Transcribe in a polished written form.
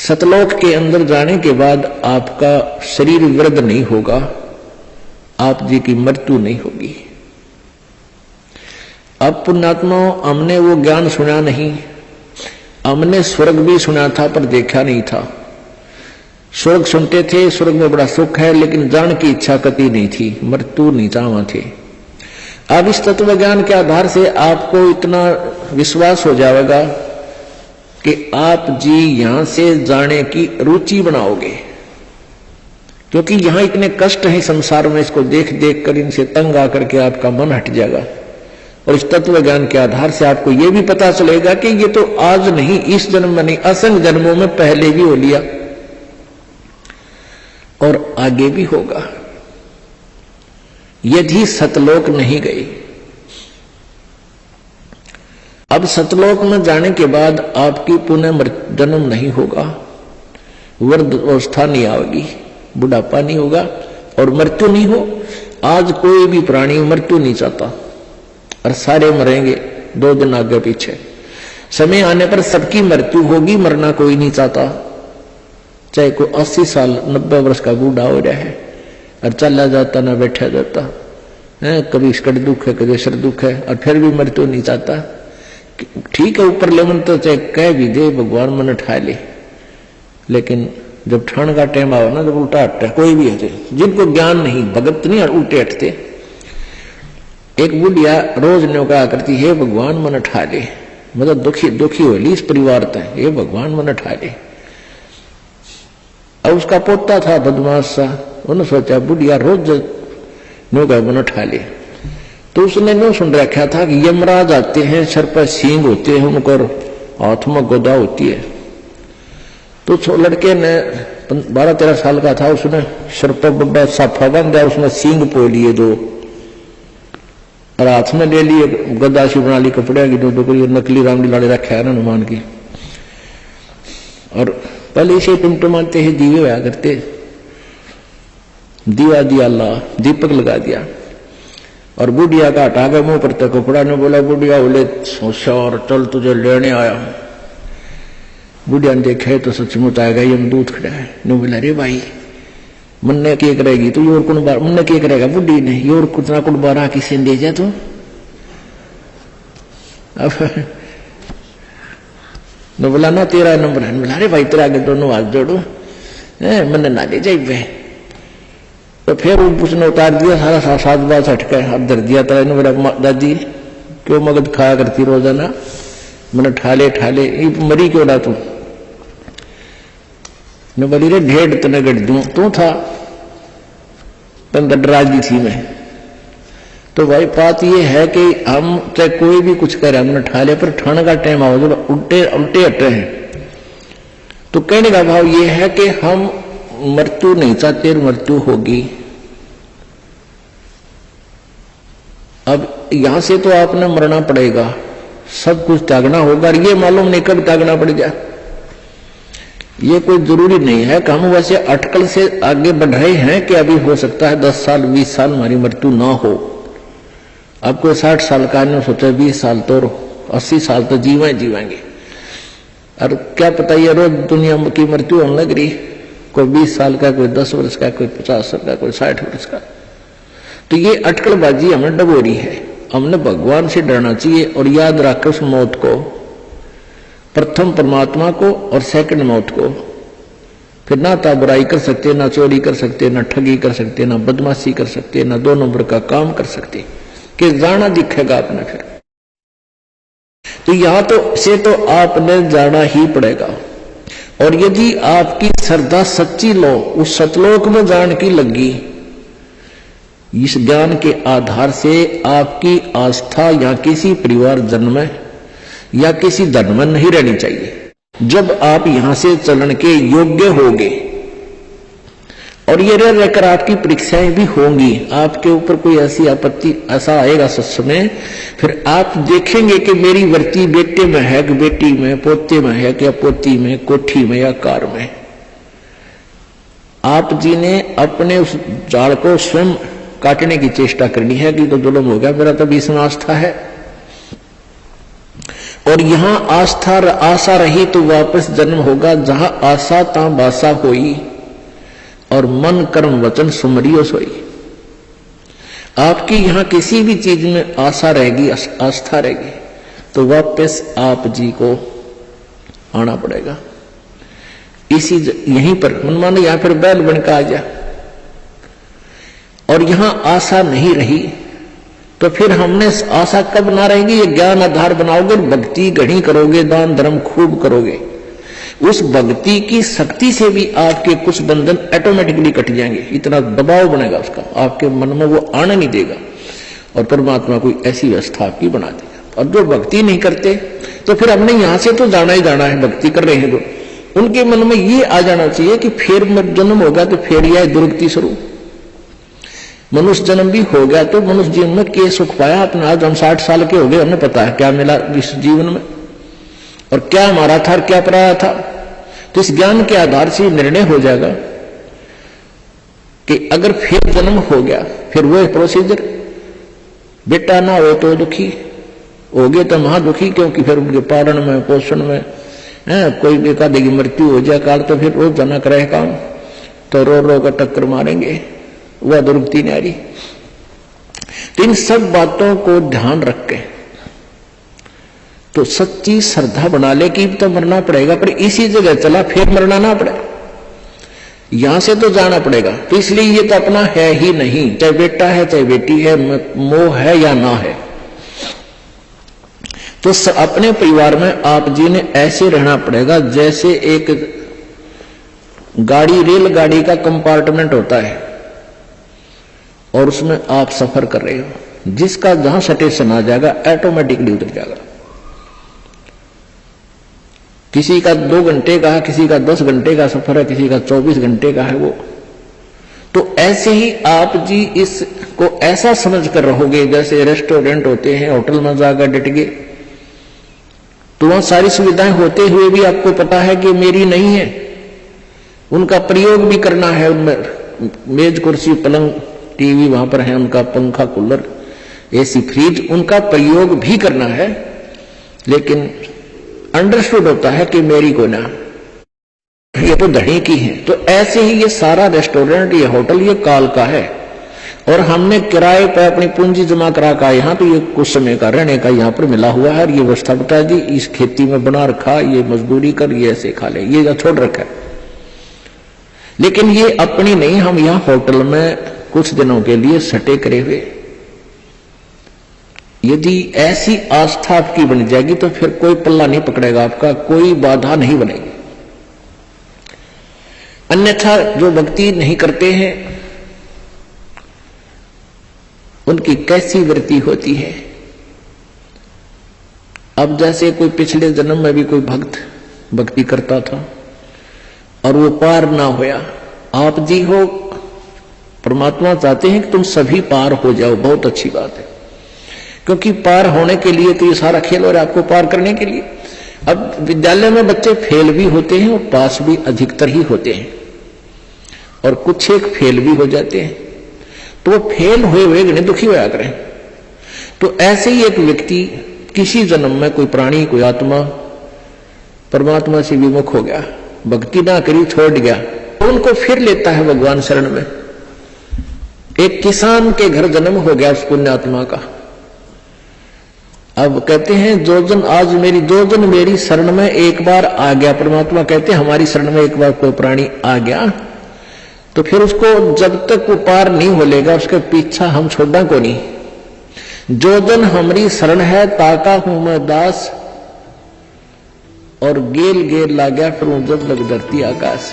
सतलोक के अंदर जाने के बाद आपका शरीर वृद्ध नहीं होगा, आप जी की मृत्यु नहीं होगी। अब पुण्यात्माओं, हमने वो ज्ञान सुना नहीं, हमने स्वर्ग भी सुना था पर देखा नहीं था। स्वर्ग सुनते थे, स्वर्ग में बड़ा सुख है, लेकिन जान की इच्छा कति नहीं थी, मृत्यु नहीं चाहवा थे। अब इस तत्व ज्ञान के आधार से आपको इतना विश्वास हो जाएगा कि आप जी यहां से जाने की रुचि बनाओगे, क्योंकि यहां इतने कष्ट हैं संसार में, इसको देख देख कर इनसे तंग आकर के आपका मन हट जाएगा। और इस तत्व ज्ञान के आधार से आपको यह भी पता चलेगा कि ये तो आज नहीं, इस जन्म में नहीं, असंख्य जन्मों में पहले भी हो लिया और आगे भी होगा, यदि सतलोक नहीं गए। अब सतलोक में जाने के बाद आपकी पुनः जन्म नहीं होगा, वृद्ध अवस्था नहीं आएगी, बुढ़ापा नहीं होगा और मृत्यु नहीं हो। आज कोई भी प्राणी मृत्यु नहीं चाहता और सारे मरेंगे 2 दिन आगे पीछे। समय आने पर सबकी मृत्यु होगी, मरना कोई नहीं चाहता। चाहे कोई 80 साल 90 वर्ष का बूढ़ा हो रहा है और चला जाता ना बैठा जाता है, कभी कड़ दुख है, कभी सिर दुख है, और फिर भी मृत्यु नहीं चाहता। ठीक है, ऊपर लेवन तो चाहे कह भी दे भगवान मन ठा ले, लेकिन जब ठंड का टाइम आओ ना, जब उल्टा हटता, कोई भी हटे, जिनको ज्ञान नहीं, भगत नहीं और उल्टे हटते। एक बुढ़िया रोज ने कहा करती है, भगवान मन ठा ले, मतलब दुखी हो ली इस परिवार तक, ये भगवान मन ठा ले। और उसका पोता था बदमाश सा, उन्होंने सोचा बुढ़िया रोज नो का मन ठा ले, तो उसने नो सुन रखा था कि यमराज आते हैं, सर पर सींग होते हैं, उनको हाथ में गोदा होती है। तो लड़के ने 12-13 साल का था, उसने सर पर बड़ा साफा बांधा, उसमें सींग पो लिए 2 और हाथ में ले लिए गद्दा सी बना ली कपड़े की, 2 नकली रामलीला रखा है ना हनुमान की। और पहले इसे टुमटुमाते ही दीवे होया करते, दिया दिया अल्लाह, दीपक लगा दिया और बुढ़िया का हटा गया मुंह पर तक कपड़ा ने बोला, बुढ़िया बोले सोचा और चल तुझे लेने आया। बुढ़िया ने देखा तो सचमुच आएगा, यमदूत खड़ा है। ने बोला, अरे भाई मन ने क्या करेगी तू, योर कुण बार मन ने क्या करेगा बुढ़ी ने, योर कुतना कुण बारा किसी दे जा तू। अब ने बोला ना तेरा नंबर है। बोला, अरे भाई तेरा आगे दोनों हाथ जोड़ू, मन ना ले जाइए। तो फिर उसने उतार दिया सारा 7 बार हटका अब धर दिया था। बोला, दादी क्यों मगध खाया करती रोजाना, मैंने ठाले मरी क्यों ना तू। ने बोली, रे ढेड़ तने गढ़ दूं, तू था तन डरा दी थी मैं। तो भाई बात ये है कि हम चाहे कोई भी कुछ करे, हमने ठाले पर ठाने का टाइम आओ जब उल्टे हटे हैं। तो कहने का भाव ये है कि हम मृत्यु नहीं चाहते, मृत्यु होगी। अब यहां से तो आपने मरना पड़ेगा, सब कुछ त्यागना होगा, और ये मालूम नहीं कब त्यागना पड़ जाए। ये कोई जरूरी नहीं है कि हम वैसे अटकल से आगे बढ़ रहे हैं कि अभी हो सकता है 10 साल 20 साल हमारी मृत्यु ना हो। अब कोई 60 साल का नहीं सोचा 20 साल तो 80 साल तो जीवेंगे, और क्या पता ये रोज दुनिया की मृत्यु होने लग रही, कोई 20 साल का, कोई 10 वर्ष का, कोई 50 वर्ष का, कोई 60 वर्ष का। तो ये अटकलबाजी हमें डबोरी है। हमने भगवान से डरना चाहिए और याद रखकर उस मौत को, प्रथम परमात्मा को और सेकंड मौत को। फिर ना तो बुराई कर सकते, ना चोरी कर सकते, ना ठगी कर सकते, ना बदमाशी कर सकते, ना 2 नंबर का काम कर सकते, कि जाना दिखेगा अपने। फिर तो यहां तो आपने जाना ही पड़ेगा। और यदि आपकी श्रद्धा सच्ची लो उस सतलोक में जान की लगी, इस ज्ञान के आधार से आपकी आस्था या किसी परिवार जन्म में या किसी धर्म में नहीं रहनी चाहिए। जब आप यहां से चलन के योग्य होंगे और ये रहकर आपकी परीक्षाएं भी होंगी, आपके ऊपर कोई ऐसी आपत्ति ऐसा आएगा सच में, फिर आप देखेंगे कि मेरी वृत्ति बेटे में है कि बेटी में, पोते में है कि पोती में, कोठी में या कार में। आप जी ने अपने उस जाल को स्वयं काटने की चेष्टा करनी है कि तो जुल्म हो गया, मेरा तो विश्वास था है। और यहां आशा रही तो वापस जन्म होगा, जहां आशा ता बासा होई और मन कर्म वचन सुमरियो सोई। आपकी यहां किसी भी चीज में आशा रहेगी, आस्था रहेगी, तो वापस आप जी को आना पड़ेगा। इसी यहीं पर मन माने या फिर बैल बनकर आ जा। और यहां आशा नहीं रही तो फिर हमने आशा कब ना रहेगी, ये ज्ञान आधार बनाओगे, भक्ति घड़ी करोगे, दान धर्म खूब करोगे, उस भक्ति की शक्ति से भी आपके कुछ बंधन ऑटोमेटिकली कट जाएंगे। इतना दबाव बनेगा उसका, आपके मन में वो आने नहीं देगा और परमात्मा कोई ऐसी व्यवस्था आपकी बना देगा। और जो भक्ति नहीं करते तो फिर हमने यहां से तो जाना ही जाना है, भक्ति कर रहे हैं तो उनके मन में ये आ जाना चाहिए कि फिर जन्म होगा तो फिर यह दुर्गति शुरू। मनुष्य जन्म भी हो गया तो मनुष्य जीवन में क्या सुख पाया अपना। आज हम 60 साल के हो गए, हमें पता है क्या मिला इस जीवन में और क्या हमारा था और क्या पराया था। तो इस ज्ञान के आधार से निर्णय हो जाएगा कि अगर फिर जन्म हो गया फिर वो प्रोसीजर, बेटा ना हो तो दुखी हो गए तो महादुखी, क्योंकि फिर उनके पालन में पोषण में कोई एकाधी की मृत्यु हो जाए काल तो फिर रोज जाना करे काम, तो रो रो का टक्कर मारेंगे, वह दुर्गति नारी। तो इन सब बातों को ध्यान रख के तो सच्ची श्रद्धा बना ले कि तो मरना पड़ेगा, पर इसी जगह चला फिर मरना ना पड़े, यहां से तो जाना पड़ेगा। तो इसलिए ये तो अपना है ही नहीं, चाहे बेटा है चाहे बेटी है, मोह है या ना है। तो अपने परिवार में आप जी ने ऐसे रहना पड़ेगा जैसे एक गाड़ी, रेलगाड़ी का कंपार्टमेंट होता है और उसमें आप सफर कर रहे हो, जिसका जहां स्टेशन आ जाएगा ऑटोमेटिकली उतर जाएगा। किसी का 2 घंटे का है, किसी का 10 घंटे का सफर है, किसी का 24 घंटे का है वो। तो ऐसे ही आप जी इसको ऐसा समझ कर रहोगे जैसे रेस्टोरेंट होते हैं, होटल में जाकर डट गए तो वहां सारी सुविधाएं होते हुए भी आपको पता है कि मेरी नहीं है, उनका प्रयोग भी करना है। उनमें मेज कुर्सी पलंग टीवी वहां पर है, उनका पंखा कूलर एसी फ्रिज उनका प्रयोग भी करना है, लेकिन अंडरस्टूड होता है कि मेरी को ना, ये तो धनी की है। तो ऐसे ही ये सारा रेस्टोरेंट, ये होटल, ये काल का है और हमने किराए पर अपनी पूंजी जमा करा का यहाँ, तो ये कुछ समय का रहने का यहाँ पर मिला हुआ है और ये व्यवस्था बता दी, इस खेती में बना रखा, ये मजदूरी कर, ये ऐसे खा ले, ये छोड़ रखा है। लेकिन ये अपनी नहीं, हम यहाँ होटल में कुछ दिनों के लिए सटे करे हुए। यदि ऐसी आस्था आपकी बन जाएगी तो फिर कोई पल्ला नहीं पकड़ेगा आपका, कोई बाधा नहीं बनेगी। अन्यथा जो भक्ति नहीं करते हैं उनकी कैसी वृत्ति होती है। अब जैसे कोई पिछले जन्म में भी कोई भक्त भक्ति करता था और वो पार ना होया, आप जी हो, परमात्मा चाहते हैं कि तुम सभी पार हो जाओ, बहुत अच्छी बात है, क्योंकि पार होने के लिए तो ये सारा खेल हो रहा है आपको पार करने के लिए। अब विद्यालय में बच्चे फेल भी होते हैं और पास भी अधिकतर ही होते हैं और कुछ एक फेल भी हो जाते हैं, तो वो फेल हुए हुए गणे दुखी होया करें। तो ऐसे ही एक व्यक्ति किसी जन्म में कोई प्राणी, कोई आत्मा परमात्मा से विमुख हो गया, भक्ति ना करी, छोड़ गया, तो उनको फिर लेता है भगवान शरण में। एक किसान के घर जन्म हो गया उस पुण्यात्मा का। अब कहते हैं जो जन मेरी शरण में एक बार आ गया, परमात्मा कहते हैं हमारी शरण में एक बार कोई प्राणी आ गया तो फिर उसको जब तक वो पार नहीं हो लेगा उसके पीछा हम छोड़ना को नहीं। जो जन हमारी शरण है ताका हूं मैं दास और गेल गेल ला गया फिर जब लग धरती आकाश।